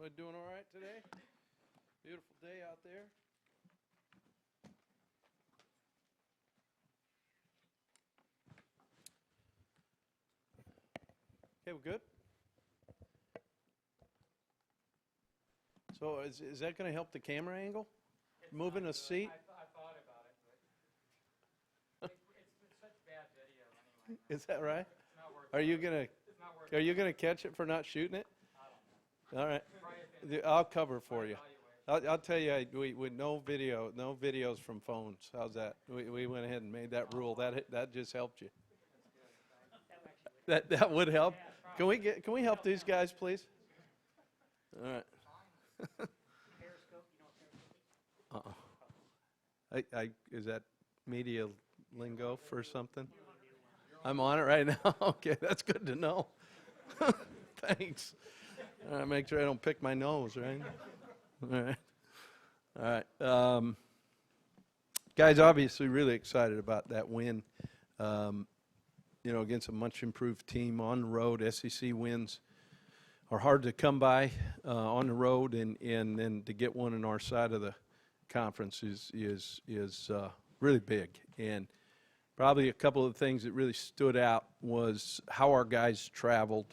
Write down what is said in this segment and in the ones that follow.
Everybody doing all right today? Beautiful day out there. Okay, we're good. So is that going to help the camera angle? Moving a seat? I thought about it, but it's such bad video anyway. Is that right? It's not working. It's not working. Are you gonna catch it for not shooting it? I don't know. All right. Try it I'll cover for you. evaluate. I'll tell you, we no videos from phones. How's that? We went ahead and made that rule. That just helped you. That would help. Can we help these guys, please? All right. Is that media lingo for something? I'm on it right now. Okay, that's good to know. Thanks. Make sure I don't pick my nose, right? All right. Guys, obviously really excited about that win. Against a much improved team on the road. SEC wins are hard to come by on the road, and to get one in our side of the conference is really big. And probably a couple of things that really stood out was how our guys traveled.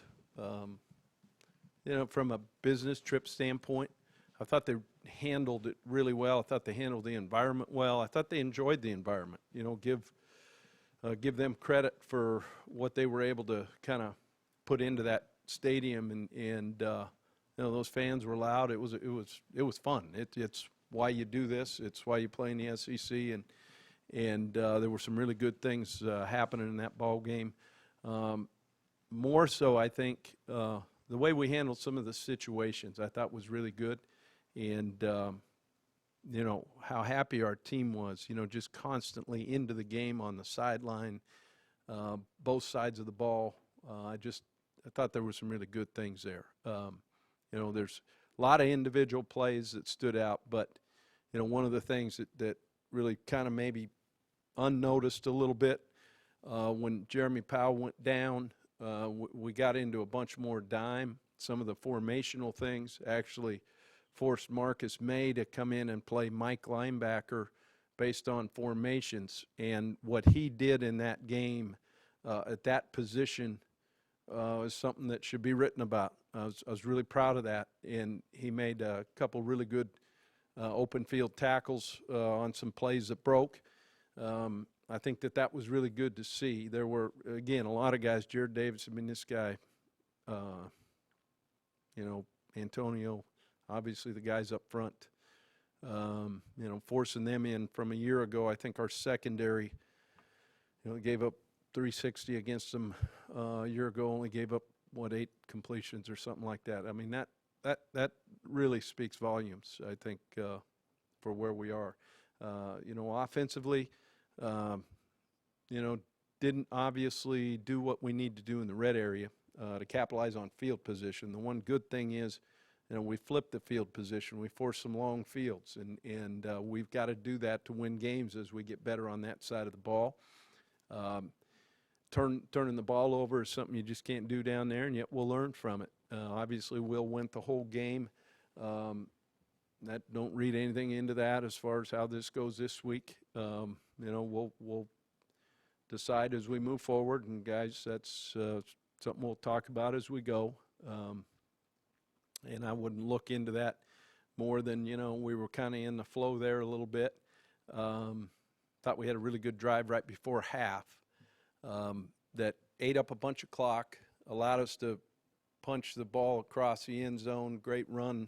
From a business trip standpoint, I thought they handled it really well. I thought they handled the environment well. I thought they enjoyed the environment. Give them credit for what they were able to kind of put into that stadium, and those fans were loud. It was fun. It's why you do this. It's why you play in the SEC, and there were some really good things happening in that ball game. More so, I think the way we handled some of the situations I thought was really good, and how happy our team was. Just constantly into the game on the sideline, both sides of the ball. I thought there were some really good things there. There's a lot of individual plays that stood out, but one of the things that really kind of maybe unnoticed a little bit when Jeremy Powell went down, we got into a bunch more dime. Some of the formational things actually forced Marcus May to come in and play Mike linebacker based on formations. And what he did in that game at that position is something that should be written about. I was really proud of that. And he made a couple really good open field tackles on some plays that broke. I think that was really good to see. There were, again, a lot of guys. Jared Davis, this guy, Antonio, obviously the guys up front, forcing them in from a year ago. I think our secondary, gave up 360 against them a year ago, only gave up, 8 completions or something like that. That really speaks volumes, I think, for where we are. Offensively, didn't obviously do what we need to do in the red area to capitalize on field position. The one good thing is, we flipped the field position. We forced some long fields, and we've got to do that to win games as we get better on that side of the ball. Turning the ball over is something you just can't do down there, and yet we'll learn from it. Obviously, Will went the whole game. Don't read anything into that as far as how this goes this week. We'll decide as we move forward, and guys, that's something we'll talk about as we go. And I wouldn't look into that more than, we were kind of in the flow there a little bit. Thought we had a really good drive right before half that ate up a bunch of clock, allowed us to punch the ball across the end zone. Great run,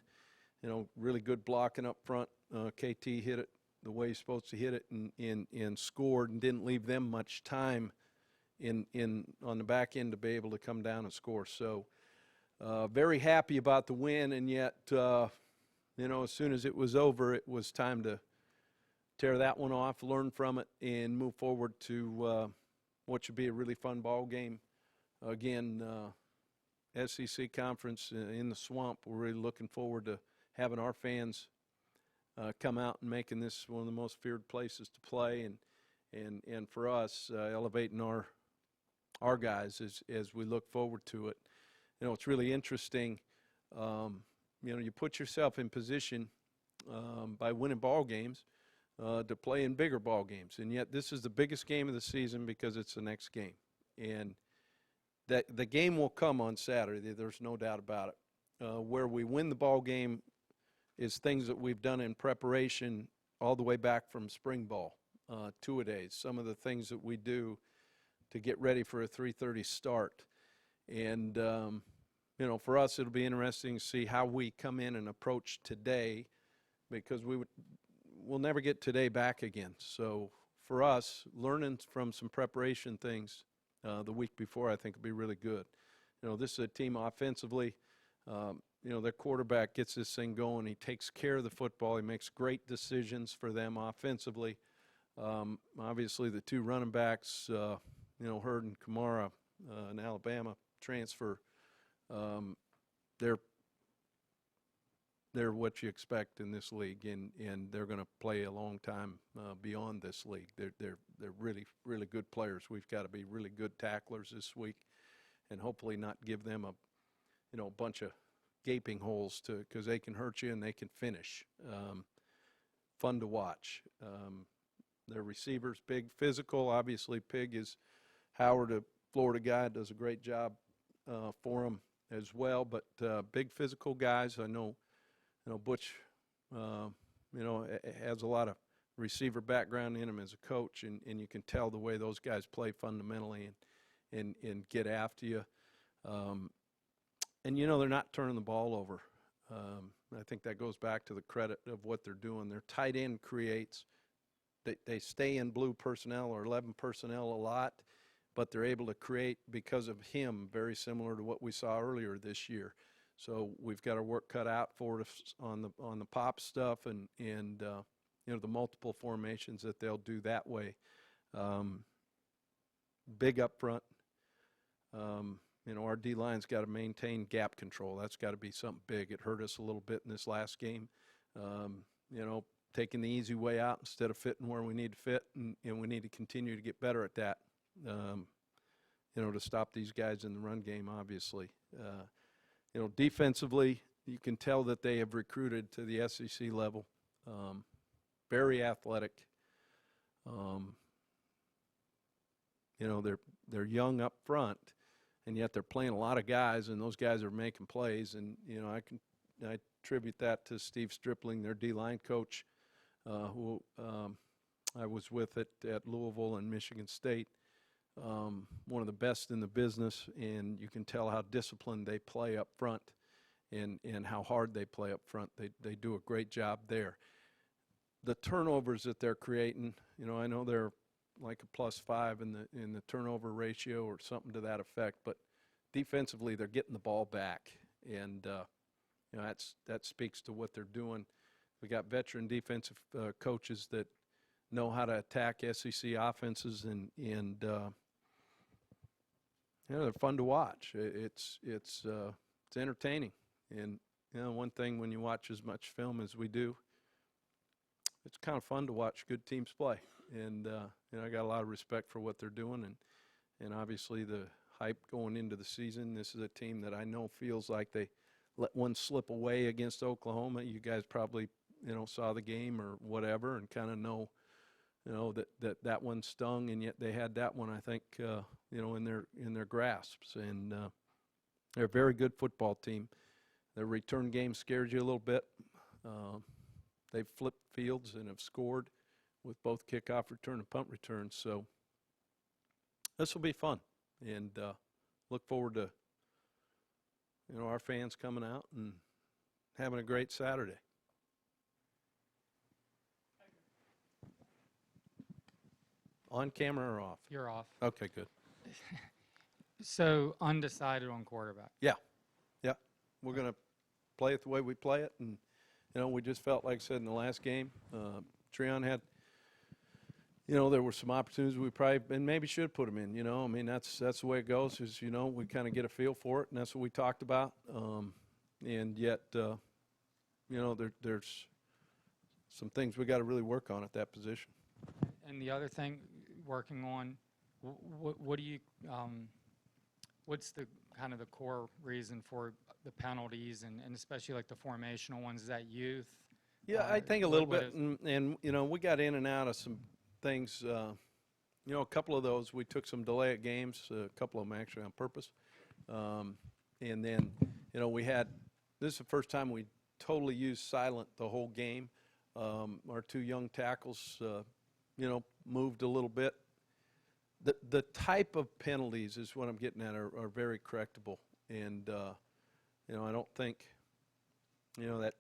really good blocking up front. KT hit it the way he's supposed to hit it and scored, and didn't leave them much time on the back end to be able to come down and score. So very happy about the win, and yet, as soon as it was over, it was time to tear that one off, learn from it, and move forward to what should be a really fun ball game. Again, SEC Conference in the Swamp. We're really looking forward to having our fans come out and making this one of the most feared places to play, and for us, elevating our guys as we look forward to it. It's really interesting. you put yourself in position by winning ball games to play in bigger ball games. And yet this is the biggest game of the season because it's the next game. And that the game will come on Saturday. There's no doubt about it. Where we win the ball game is things that we've done in preparation all the way back from spring ball, two-a-days, some of the things that we do to get ready for a 3:30 start. And, for us, it'll be interesting to see how we come in and approach today, because we'll never get today back again. So for us, learning from some preparation things the week before, I think will be really good. This is a team offensively. Their quarterback gets this thing going. He takes care of the football. He makes great decisions for them offensively. Obviously, the two running backs, Hurd and Kamara, an Alabama transfer, they're what you expect in this league, and they're going to play a long time beyond this league. They're really, really good players. We've got to be really good tacklers this week, and hopefully not give them a bunch of gaping holes because they can hurt you and they can finish. Fun to watch. Their receivers, big, physical. Obviously, Pig is Howard, a Florida guy, does a great job for them as well. But big physical guys. I know Butch, has a lot of receiver background in him as a coach, and you can tell the way those guys play fundamentally and get after you. And, they're not turning the ball over. I think that goes back to the credit of what they're doing. Their tight end creates. They stay in blue personnel or 11 personnel a lot, but they're able to create because of him, very similar to what we saw earlier this year. So we've got our work cut out for us on the pop stuff and the multiple formations that they'll do that way. Big up front. Our D-line's got to maintain gap control. That's got to be something big. It hurt us a little bit in this last game. Taking the easy way out instead of fitting where we need to fit, and we need to continue to get better at that, to stop these guys in the run game, obviously. Defensively, you can tell that they have recruited to the SEC level. Very athletic. They're young up front, and yet they're playing a lot of guys, and those guys are making plays. And I attribute that to Steve Stripling, their D-line coach, who I was with at Louisville and Michigan State. One of the best in the business, and you can tell how disciplined they play up front and how hard they play up front. They do a great job there. The turnovers that they're creating, I know they're like a +5 in the turnover ratio or something to that effect, but defensively they're getting the ball back, and that speaks to what they're doing. We got veteran defensive coaches that know how to attack SEC offenses, and they're fun to watch. It's entertaining, and one thing when you watch as much film as we do, it's kind of fun to watch good teams play. And I got a lot of respect for what they're doing, and obviously the hype going into the season. This is a team that I know feels like they let one slip away against Oklahoma. You guys probably saw the game or whatever, and kind of know that one stung, and yet they had that one, I think, in their grasps. And they're a very good football team. Their return game scares you a little bit. They've flipped fields and have scored with both kickoff return and punt return. So this will be fun, and look forward to our fans coming out and having a great Saturday. On camera or off? You're off. Okay, good. So undecided on quarterback. Yeah. We're going to play it the way we play it, and we just felt, like I said, in the last game, Treon had, there were some opportunities we probably and maybe should put them in. I mean, that's the way it goes. Is we kind of get a feel for it, and that's what we talked about. And yet, there's some things we got to really work on at that position. And the other thing, working on, what do you, what's the kind of the core reason for the penalties and especially like the formational ones? Is that youth? Yeah, I think a what- little what bit, is- and you know, we got in and out of some things. You know, a couple of those we took some delay at games, a couple of them actually on purpose, and then you know this is the first time we totally used silent the whole game. Our two young tackles, you know, moved a little bit. The type of penalties is what I'm getting at are very correctable, and you know, I don't think, you know, that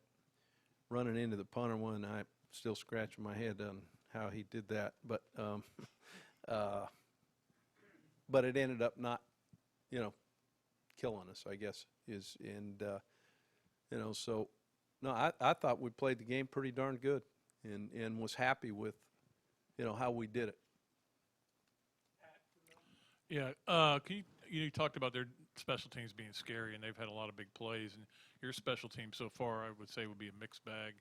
running into the punter one, I'm still scratching my head on how he did that, but it ended up not, you know, killing us, I guess, you know, so no, I thought we played the game pretty darn good, and was happy with, you know, how we did it. Yeah, you talked about their special teams being scary, and they've had a lot of big plays. And your special team so far, I would say, would be a mixed bag.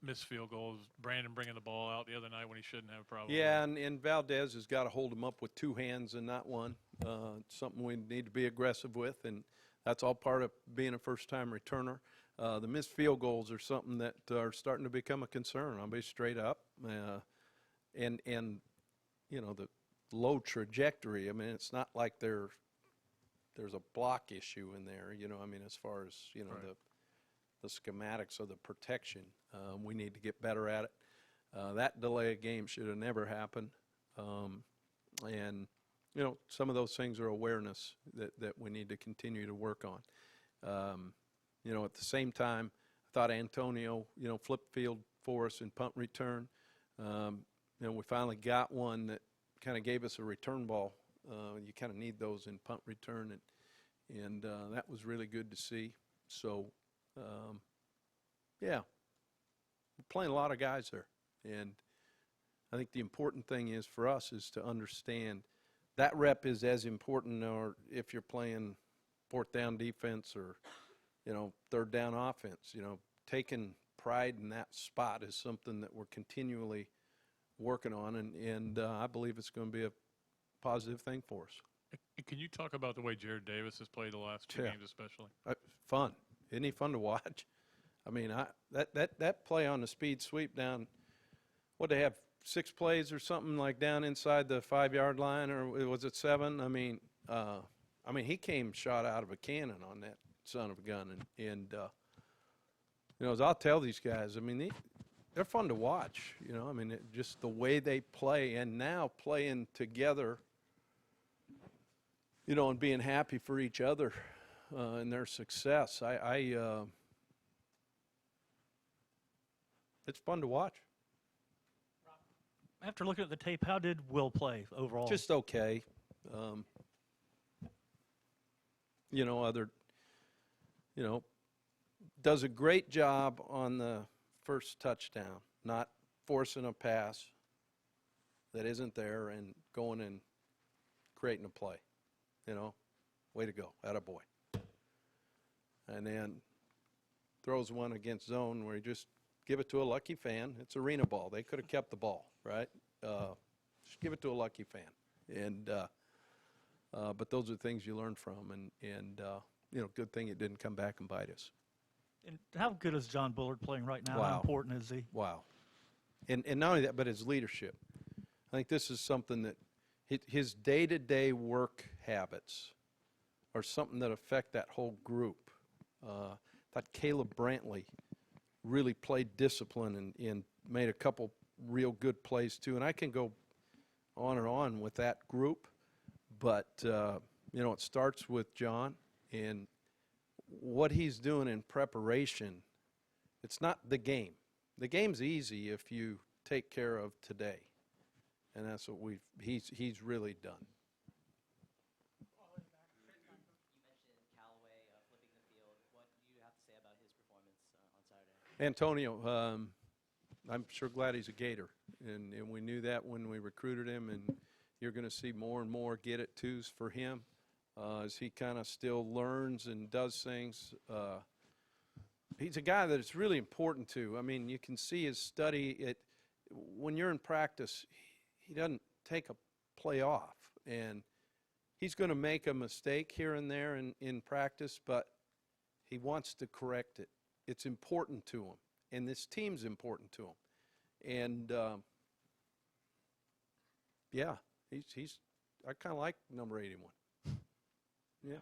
Missed field goals. Brandon bringing the ball out the other night when he shouldn't have, probably. Yeah, and Valdez has got to hold him up with two hands and not one. It's something we need to be aggressive with, and that's all part of being a first-time returner. The missed field goals are something that are starting to become a concern. I'll be straight up, and you know, the low trajectory. I mean, it's not like there's a block issue in there. You know, I mean, as far as, you know, Right. the schematics of the protection, we need to get better at it. That delay of game should have never happened, and you know, some of those things are awareness that we need to continue to work on. You know, at the same time, I thought Antonio, you know, flipped field for us in punt return. You know, we finally got one that kind of gave us a return ball. You kind of need those in punt return, and that was really good to see. So, yeah, we're playing a lot of guys there, and I think the important thing is for us is to understand that rep is as important, or if you're playing fourth down defense or, you know, third down offense. You know, taking pride in that spot is something that we're continually working on, and I believe it's going to be a positive thing for us. Can you talk about the way Jared Davis has played the last two Yeah. games, especially? Fun, isn't he fun to watch? I mean, that play on the speed sweep down, what they have 6 plays or something like down inside the 5-yard line, or was it 7? I mean, he came shot out of a cannon on that son of a gun, and you know, as I'll tell these guys, I mean, they're fun to watch. You know, I mean, just the way they play, and now playing together, you know, and being happy for each other and their success. It's fun to watch. After looking at the tape, how did Will play overall? Just okay. You know, does a great job on the first touchdown, not forcing a pass that isn't there and going and creating a play. You know, way to go, attaboy. And then throws one against zone where he just give it to a lucky fan. It's arena ball. They could have kept the ball, right? Just give it to a lucky fan. And but those are things you learn from, and you know, good thing it didn't come back and bite us. And how good is John Bullard playing right now? Wow. How important is he? Wow. And not only that, but his leadership. I think this is something that his day-to-day work habits are something that affect that whole group. I thought Caleb Brantley really played discipline and made a couple real good plays too. And I can go on and on with that group, but you know, it starts with John and what he's doing in preparation. It's not the game. The game's easy if you take care of today, and that's what he's really done. You mentioned Callaway flipping the field. What do you have to say about his performance on Saturday? Antonio, I'm sure glad he's a Gator, and we knew that when we recruited him, and you're going to see more and more get-it-tos for him as he kind of still learns and does things. He's a guy that it's really important to. I mean, you can see his study. When you're in practice, he doesn't take a play off, and he's going to make a mistake here and there in practice, but he wants to correct it. It's important to him, and this team's important to him. And, yeah, I kind of like number 81. Yeah.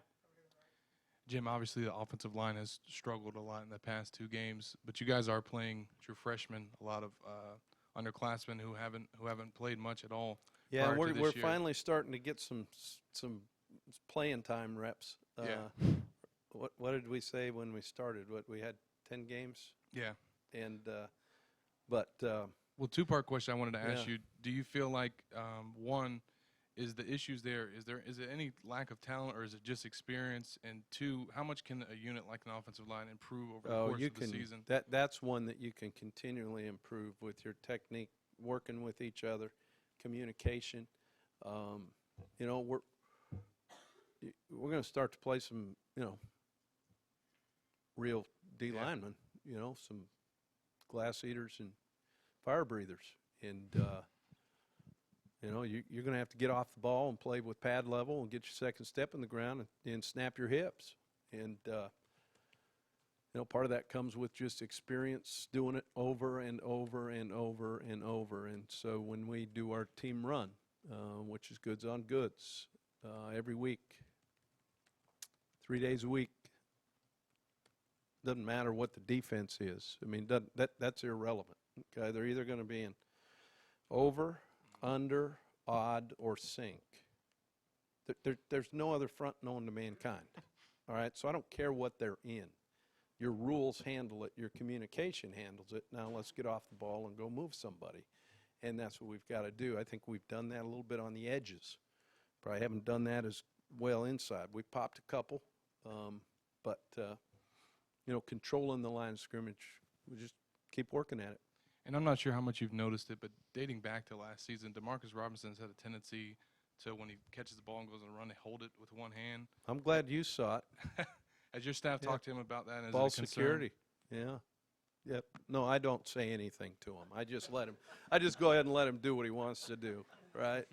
Jim, obviously the offensive line has struggled a lot in the past 2 games, but you guys are playing true freshmen, a lot of underclassmen who haven't played much at all. Yeah, prior to we're this year. finally starting to get some playing time reps. Yeah. What did we say when we started? We had 10 games, Yeah. and Well, 2-part question I wanted to ask Yeah. you. Do you feel like, one, is the issues there, is it any lack of talent, or is it just experience? And 2, how much can a unit like an offensive line improve over the course of the season? That's one that you can continually improve with your technique, working with each other, communication. You know, we're going to start to play some, you know, real D linemen, you know, some glass eaters and fire breathers. And, you know, you're going to have to get off the ball and play with pad level and get your second step in the ground and snap your hips. And, you know, part of that comes with just experience doing it over and over and over and over. And so when we do our team run, which is goods on goods, every week, 3 days a week, doesn't matter what the defense is. I mean, that's irrelevant. Okay, they're either going to be in over, under, odd, or sink. There's no other front known to mankind. All right, so I don't care what they're in. Your rules handle it. Your communication handles it. Now let's get off the ball and go move somebody. And that's what we've got to do. I think we've done that a little bit on the edges. Probably haven't done that as well inside. We've popped a couple, but, you know, controlling the line of scrimmage, we just keep working at it. And I'm not sure how much you've noticed it, but dating back to last season, DeMarcus Robinson's had a tendency to, when he catches the ball and goes on a run, to hold it with one hand. I'm glad you saw it. Has your staff Yeah. talked to him about that? As Ball a concern? security. Yeah. Yep. No, I don't say anything to him. I just let him. I just go ahead and let him do what he wants to do, right?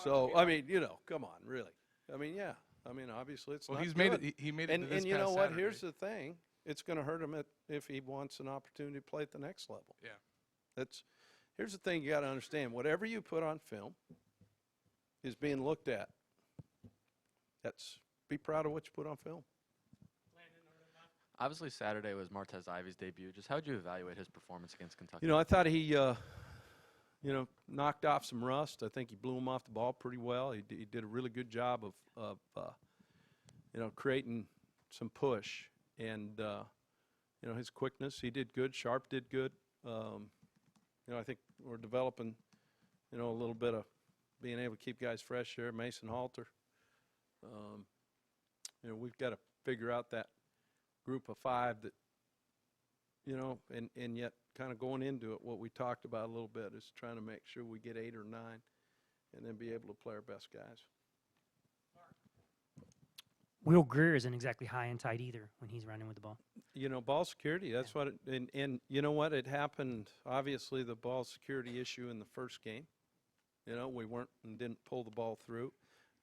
So, I mean, you know, come on, really. I mean, yeah. I mean, obviously it's Well, not he's good. made it. He made it. And to this you know past what? Saturday. Here's the thing. It's going to hurt him if he wants an opportunity to play at the next level. Yeah. Here's the thing you got to understand. Whatever you put on film is being looked at. Be proud of what you put on film. Obviously, Saturday was Martez Ivy's debut. Just how would you evaluate his performance against Kentucky? You know, I thought he, you know, knocked off some rust. I think he blew him off the ball pretty well. He did a really good job of you know, creating some push. And, you know, his quickness, he did good. Sharp did good. You know, I think we're developing, you know, a little bit of being able to keep guys fresh there. Mason Halter. You know, we've got to figure out that group of 5 that, you know, and yet kind of going into it, what we talked about a little bit is trying to make sure we get 8 or 9 and then be able to play our best guys. Will Greer isn't exactly high and tight either when he's running with the ball. You know, ball security, that's what it, and you know what, it happened, obviously, the ball security issue in the first game. You know, we weren't and didn't pull the ball through.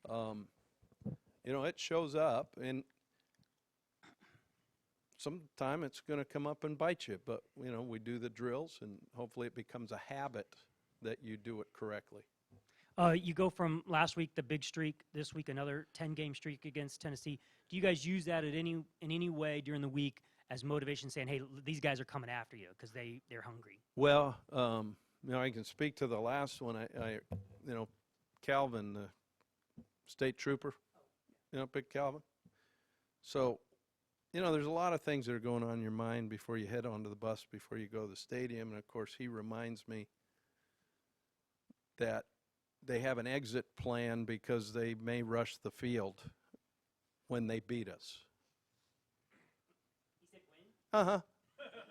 You know, it shows up, and sometime it's going to come up and bite you. But, you know, we do the drills, and hopefully it becomes a habit that you do it correctly. You go from last week, the big streak, this week another 10-game streak against Tennessee. Do you guys use that in any way during the week as motivation, saying, hey, these guys are coming after you because they're hungry? Well, you know, I can speak to the last one. You know, Calvin, the state trooper, you know, big Calvin. So, you know, there's a lot of things that are going on in your mind before you head onto the bus, before you go to the stadium. And, of course, he reminds me that they have an exit plan because they may rush the field when they beat us. He said win? Uh-huh.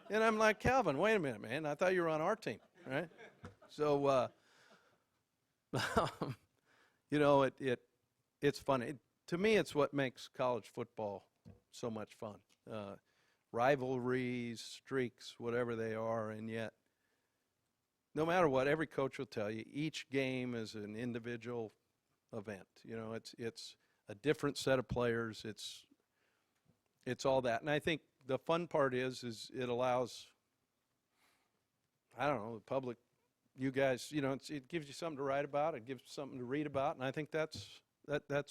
And I'm like, Calvin, wait a minute, man. I thought you were on our team, right? So, you know, it's fun. To me, it's what makes college football so much fun. Rivalries, streaks, whatever they are, and yet, no matter what, every coach will tell you, each game is an individual event. You know, it's a different set of players. It's all that. And I think the fun part is it allows, I don't know, the public, you guys, you know, it gives you something to write about. It gives you something to read about. And I think that's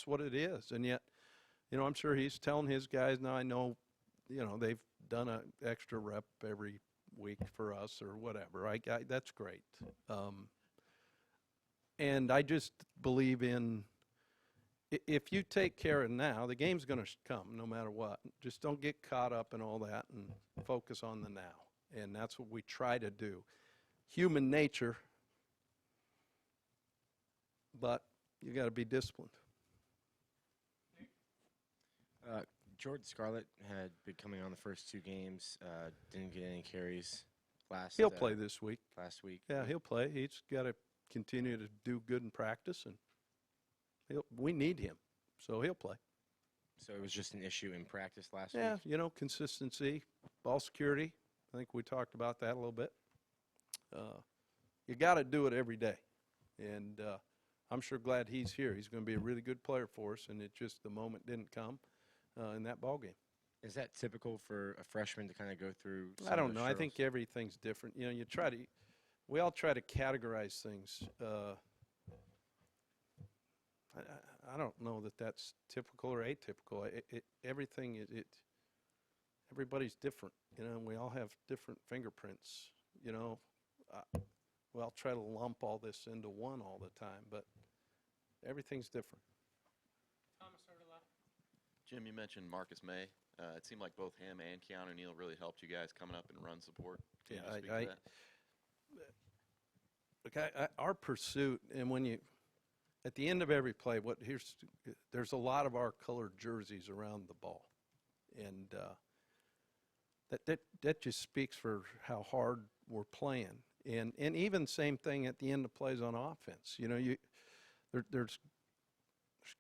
what it is. And yet, you know, I'm sure he's telling his guys, now I know, you know, they've done an extra rep every week for us or whatever. That's great. And I just believe in, if you take care of now, the game's going to come no matter what. Just don't get caught up in all that and focus on the now. And that's what we try to do. Human nature, but you got to be disciplined. Jordan Scarlett had been coming on the first 2 games, didn't get any carries last. He'll play this week. Last week. Yeah, he'll play. He's got to continue to do good in practice, and we need him, so he'll play. So it was just an issue in practice last Yeah, week? you know, consistency, ball security. I think we talked about that a little bit. You got to do it every day, and I'm sure glad he's here. He's going to be a really good player for us, and it just the moment didn't come in that ball game. Is that typical for a freshman to kind of go through? I don't know. I think everything's different. You know, we all try to categorize things. I don't know that that's typical or atypical. Everything everybody's different. You know, we all have different fingerprints. You know, we all try to lump all this into one all the time, but everything's different. Jim, you mentioned Marcus May. It seemed like both him and Keanu Neal really helped you guys coming up in run support. Can you just speak to that? Look, our pursuit, and when you, at the end of every play, there's a lot of our colored jerseys around the ball, and that just speaks for how hard we're playing, and even same thing at the end of plays on offense. You know, there's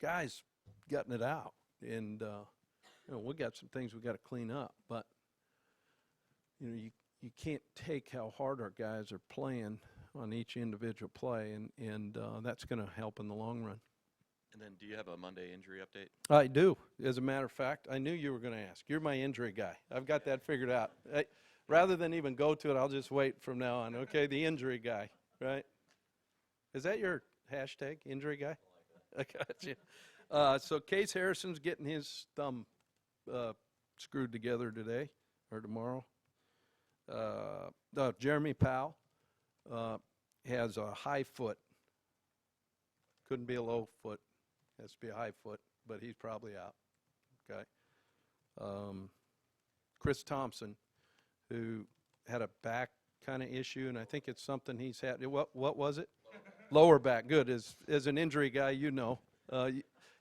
guys gutting it out, and you know, we got some things we got to clean up, but you know, you can't take how hard our guys are playing on each individual play, and that's going to help in the long run. And then do you have a Monday injury update? I do. As a matter of fact, I knew you were going to ask. You're my injury guy. I've got that figured out. Rather than even go to it, I'll just wait from now on. Okay, the injury guy, right? Is that your hashtag, injury guy? I got you. So Case Harrison's getting his thumb screwed together today or tomorrow. Jeremy Powell has a high foot. Couldn't be a low foot. Has to be a high foot, but he's probably out. Okay. Chris Thompson, who had a back kind of issue, and I think it's something he's had. What was it? Lower back. Good. As an injury guy, you know.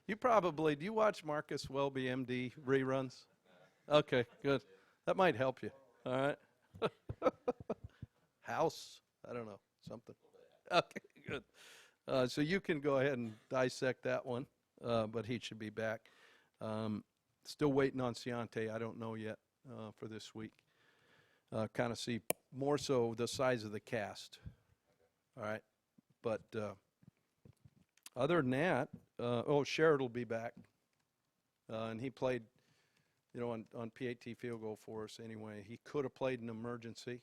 You probably, do you watch Marcus Welby, MD, reruns? Okay, good. That might help you. All right. House? I don't know. Something. Okay, good. So you can go ahead and dissect that one, but he should be back. Still waiting on Ciante. I don't know yet for this week. Kind of see more so the size of the cast. All right. But other than that, Sherrod will be back. And he played, you know, on PAT field goal for us anyway. He could have played an emergency.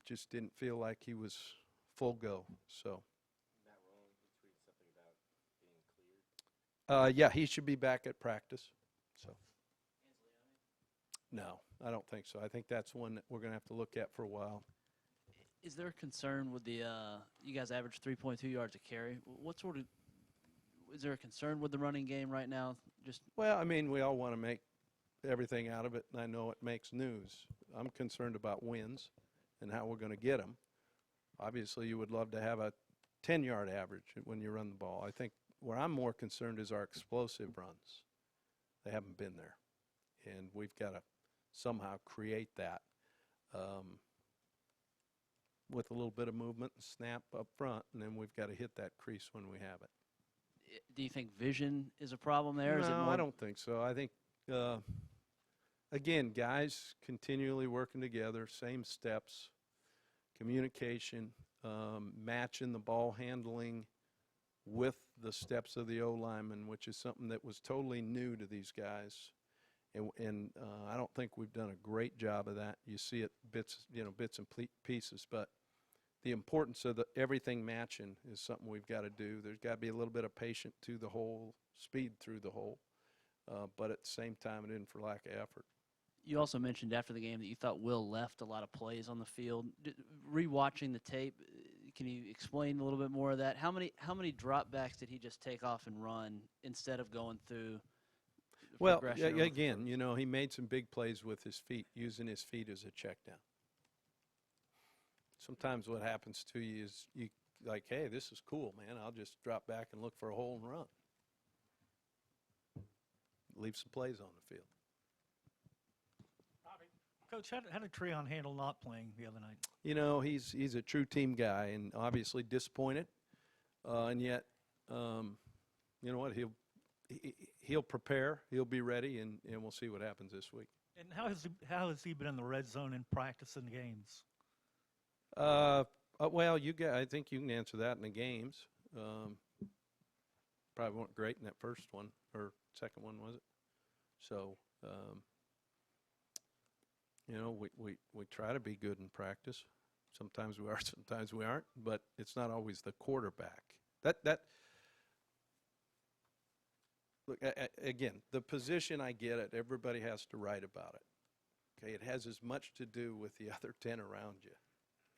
Just didn't feel like he was full go. So. Yeah, he should be back at practice. So. No, I don't think so. I think that's one that we're going to have to look at for a while. Is there a concern with the you guys average 3.2 yards a carry? What sort of is there a concern with the running game right now? Well, I mean, we all want to make everything out of it, and I know it makes news. I'm concerned about wins and how we're going to get them. Obviously, you would love to have a 10-yard average when you run the ball. I think where I'm more concerned is our explosive runs. They haven't been there, and we've got to somehow create that with a little bit of movement and snap up front, and then we've got to hit that crease when we have it. Do you think vision is a problem there? No, I don't think so. I think, again, guys continually working together, same steps, communication, matching the ball handling with the steps of the O-lineman, which is something that was totally new to these guys. And I don't think we've done a great job of that. You see it bits and pieces, but the importance of everything matching is something we've got to do. There's got to be a little bit of patience to the hole, speed through the hole, but at the same time, it isn't for lack of effort. You also mentioned after the game that you thought Will left a lot of plays on the field. Rewatching the tape, can you explain a little bit more of that? How many dropbacks did he just take off and run instead of going through? Well, progression over again, he made some big plays with his feet, using his feet as a check down. Sometimes what happens to you is you like, hey, this is cool, man. I'll just drop back and look for a hole and run. Leave some plays on the field. Coach, how did Treon handle not playing the other night? He's a true team guy and obviously disappointed, and yet, you know what? He'll prepare. He'll be ready, and we'll see what happens this week. And how has he been in the red zone in practice and games? Well, I think you can answer that in the games. Probably weren't great in that first one or second one, was it? So, we try to be good in practice. Sometimes we are, sometimes we aren't. But it's not always the quarterback. Look, again, the position, I get it. Everybody has to write about it. Okay, it has as much to do with the other 10 around you,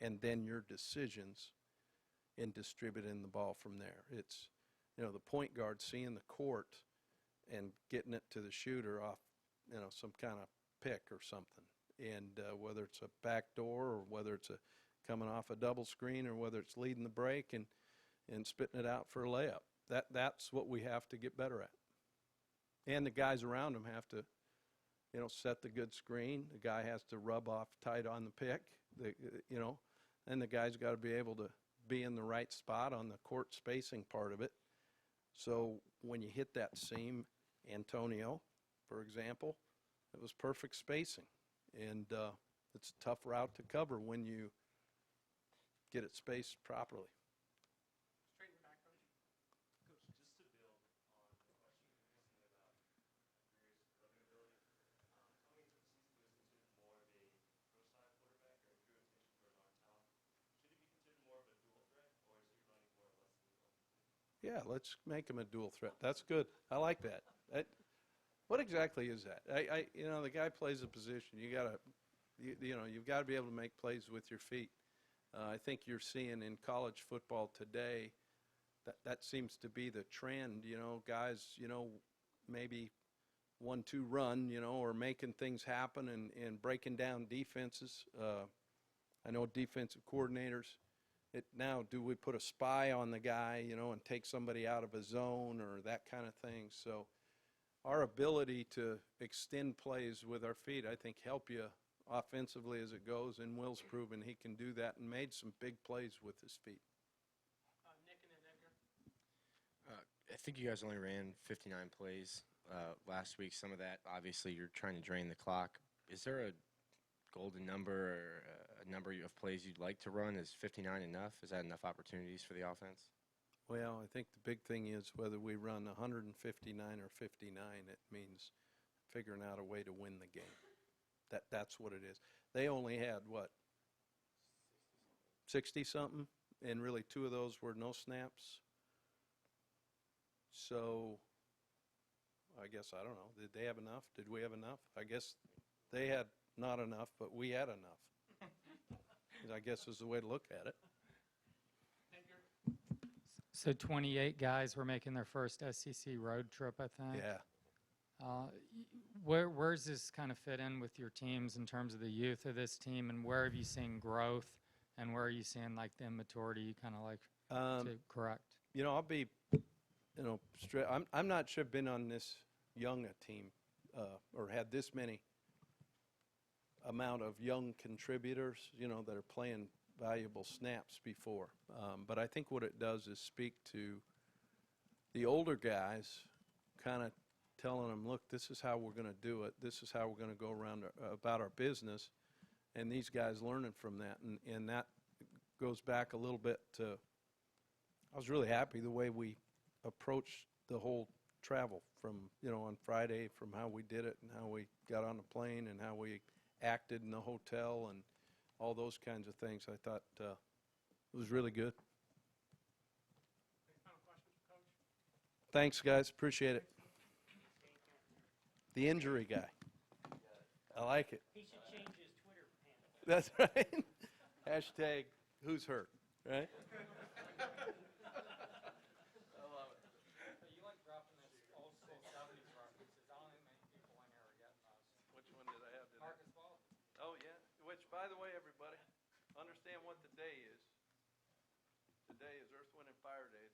and then your decisions in distributing the ball from there. It's, the point guard seeing the court and getting it to the shooter off, some kind of pick or something. And whether it's a back door or whether it's coming off a double screen or whether it's leading the break and spitting it out for a layup. That's what we have to get better at. And the guys around him have to, set the good screen. The guy has to rub off tight on the pick, and the guy's got to be able to be in the right spot on the court spacing part of it. So when you hit that seam, Antonio, for example, it was perfect spacing. And it's a tough route to cover when you get it spaced properly. Straight in the back, Coach. Coach, just to build on the question you recently about Mary's running ability, coming into the season, he was considered more of a pro-style quarterback or a pure intention for an arm talent. Should he be considered more of a dual threat, or is he running more or less than one? Yeah, let's make him a dual threat. That's good. I like that. What exactly is that? The guy plays a position. You've got to be able to make plays with your feet. I think you're seeing in college football today that seems to be the trend. Guys, maybe 1-2 run, or making things happen and breaking down defenses. I know defensive coordinators. Now, do we put a spy on the guy, and take somebody out of a zone or that kind of thing? So our ability to extend plays with our feet, I think, help you offensively as it goes, and Will's proven he can do that and made some big plays with his feet. Nick and then Edgar. I think you guys only ran 59 plays last week. Some of that, obviously, you're trying to drain the clock. Is there a golden number or a number of plays you'd like to run? Is 59 enough? Is that enough opportunities for the offense? Well, I think the big thing is whether we run 159 or 59, it means figuring out a way to win the game. That's what it is. They only had, 60-something? And really 2 of those were no snaps. So I guess, I don't know. Did they have enough? Did we have enough? I guess they had not enough, but we had enough. I guess is the way to look at it. So 28 guys were making their first SEC road trip, I think. Yeah. Where's this kind of fit in with your teams in terms of the youth of this team, and where have you seen growth, and where are you seeing like the immaturity you kind of like to correct? I'll be, straight. I'm not sure I've been on this young a team or had this many amount of young contributors, that are playing valuable snaps before. But I think what it does is speak to the older guys, kind of telling them, look, this is how we're going to do it. This is how we're going to go around about our business. And these guys learning from that. And that goes back a little bit to, I was really happy the way we approached the whole travel from, on Friday, from how we did it and how we got on the plane and how we acted in the hotel and all those kinds of things. I thought it was really good. Any final questions for Coach? Thanks, guys. Appreciate it. The injury guy. I like it. He should change his Twitter handle. That's right. Hashtag who's hurt, right? You like dropping this old school 70s references. I don't think many people in here are getting those. Which one did I have today? Marcus Ball. Oh, yeah. Which, by the way, everybody, understand what the day is. Today is Earth, Wind, and Fire Day.